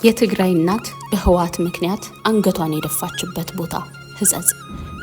የትግራይ እናት በህወሓት ምክንያት አንገቷን የደፋችበት ቦታ ህጸጽ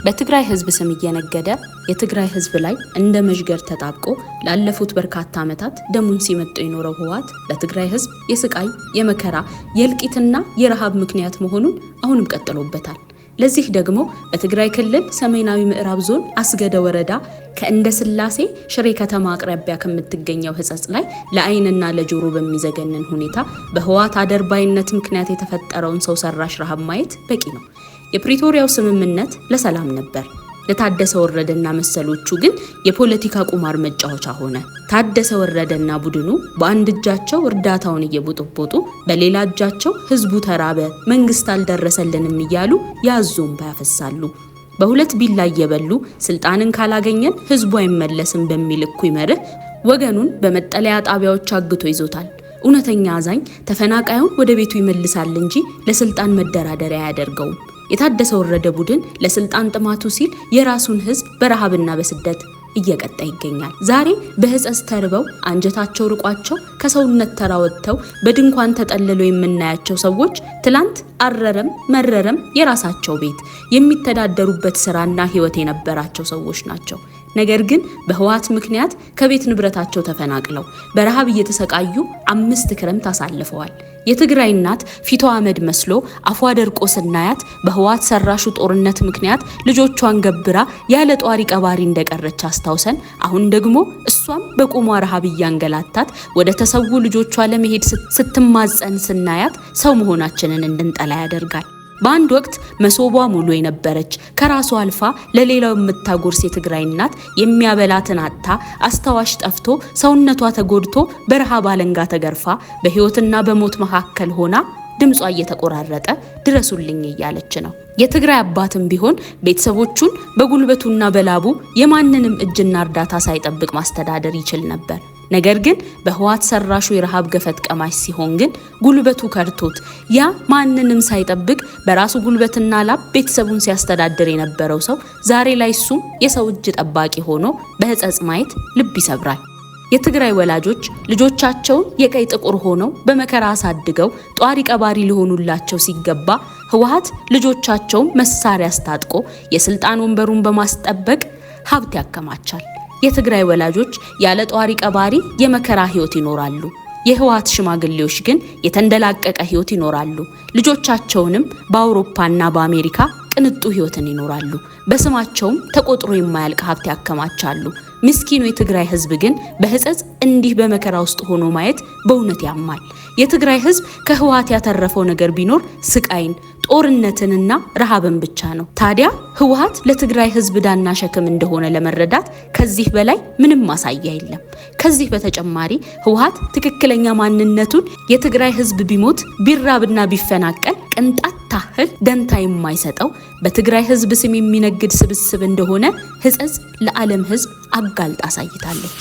በትግራይ ህዝብ ስም እየነገደ የትግራይ ህዝብ ላይ እንደ መዥገር ተጣብቆ ላለፉት በርካታ ዓመታት ደሙን ሲመጥ የኖረው ህወሓት ለትግራይ ህዝብ የስቃይ የመከራ የእልቂትና የረሃብ ምክንያት መሆኑን አሁንም ቀጥሎበታል። ለዚህ ደግሞ በትግራይ ክልል ሰሜናዊ ምዕራብ ዞን አስገደ ወረዳ ከእንደ ስላሴ ሽሬ ከተማ አቅራቢያ ከምትገኘው ህጸጽ ላይ ለአይንና ለጆሮ በሚዘገንን ሁኔታ በህወሓት አደርባይነት ምክንያት የተፈጠረውን ሰው ሰራሽ ረሃብ ማየት በቂ ነው። የፕሪቶሪያው ስምምነት ለሰላም ነበር። ለታደሰ ወረደና መሰሎቹ ግን የፖለቲካ ቁማር መጫወቻ ሆነ። ታደሰ ወረደና ቡድኑ በአንድ እጃቸው እርዳታውን እየቦጠቦጡ በሌላ እጃቸው ህዝቡ ተራበ፣ መንግስት አልደረሰልንም እያሉ ያዞም ያፈሳሉ። በሁለት ቢላ እየበሉ ስልጣንን ካላገኘን ህዝቡ አይመለስም በሚል እኩይ መርህ ወገኑን በመጠለያ ጣቢያዎች አግቶ ይዞታል። እውነተኛ አዛኝ ተፈናቃዩን ወደ ቤቱ ይመልሳል እንጂ ለስልጣን መደራደሪያ አያደርገውም። የታደሰ ወረደ ቡድን ለስልጣን ጥማቱ ሲል የራሱን ህዝብ በረሃብና በስደት እየቀጣ ይገኛል። ዛሬ በህጸጽ ተርበው አንጀታቸው ርቋቸው ከሰውነት ተራ ወጥተው በድንኳን ተጠልለው የምናያቸው ሰዎች ትላንት አረረም መረረም የራሳቸው ቤት የሚተዳደሩበት ስራና ህይወት የነበራቸው ሰዎች ናቸው። ነገር ግን በህወሓት ምክንያት ከቤት ንብረታቸው ተፈናቅለው በረሃብ እየተሰቃዩ 5 ክረምት አሳልፈዋል። የትግራይ እናት ፊቷ አመድ መስሎ አፏ ደርቆ ስናያት በህወሓት ሰራሹ ጦርነት ምክንያት ልጆቿን ገብራ ያለ ጧሪ ቀባሪ እንደቀረች አስታውሰን አሁን ደግሞ እሷም በቁሟ ረሃብ እያንገላታት ወደ ተሰዉ ልጆቿ ለመሄድ ስትማጸን ስናያት ሰው መሆናችንን እንድንጠላ ያደርጋል። በአንድ ወቅት መሶቧ ሙሉ የነበረች ከራሷ አልፋ ለሌላው የምታጎርስ የትግራይ እናት የሚያበላትን አጥታ አስተዋሽ ጠፍቶ ሰውነቷ ተጎድቶ በረሃብ አለንጋ ተገርፋ በህይወትና በሞት መካከል ሆና ድምጿ እየተቆራረጠ ድረሱልኝ እያለች ነው። የትግራይ አባትም ቢሆን ቤተሰቦቹን በጉልበቱና በላቡ የማንንም እጅና እርዳታ ሳይጠብቅ ማስተዳደር ይችል ነበር። ነገር ግን በህወሓት ሰራሹ የረሃብ ገፈት ቀማሽ ሲሆን ግን ጉልበቱ ከርቶት ያ ማንንም ሳይጠብቅ በራሱ ጉልበትና ላብ ቤተሰቡን ሲያስተዳድር የነበረው ሰው ዛሬ ላይ እሱም የሰው እጅ ጠባቂ ሆኖ በህጸጽ ማየት ልብ ይሰብራል። የትግራይ ወላጆች ልጆቻቸውን የቀይ ጥቁር ሆነው በመከራ አሳድገው ጧሪ ቀባሪ ሊሆኑላቸው ሲገባ ህወሓት ልጆቻቸውን መሳሪያ አስታጥቆ የስልጣን ወንበሩን በማስጠበቅ ሀብት ያከማቻል። የትግራይ ወላጆች ያለ ጧሪ ቀባሪ የመከራ ህይወት ይኖራሉ። የህወሓት ሽማግሌዎች ግን የተንደላቀቀ ህይወት ይኖራሉ። ልጆቻቸውንም በአውሮፓና በአሜሪካ ቅንጡ ህይወትን ይኖራሉ። በስማቸውም ተቆጥሮ የማያልቅ ሀብት ያከማቻሉ። ምስኪኑ የትግራይ ህዝብ ግን በህጸጽ እንዲህ በመከራ ውስጥ ሆኖ ማየት በእውነት ያማል። የትግራይ ህዝብ ከህወሓት ያተረፈው ነገር ቢኖር ስቃይን፣ ጦርነትንና ረሃብን ብቻ ነው። ታዲያ ህወሓት ለትግራይ ህዝብ ዳና ሸክም እንደሆነ ለመረዳት ከዚህ በላይ ምንም ማሳያ የለም። ከዚህ በተጨማሪ ህወሓት ትክክለኛ ማንነቱን የትግራይ ህዝብ ቢሞት ቢራብና ቢፈናቀል ቅንጣት ታህል ደንታ የማይሰጠው በትግራይ ህዝብ ስም የሚነግድ ስብስብ እንደሆነ ህጸጽ ለዓለም ህዝብ አጋልጣ አሳይታለች።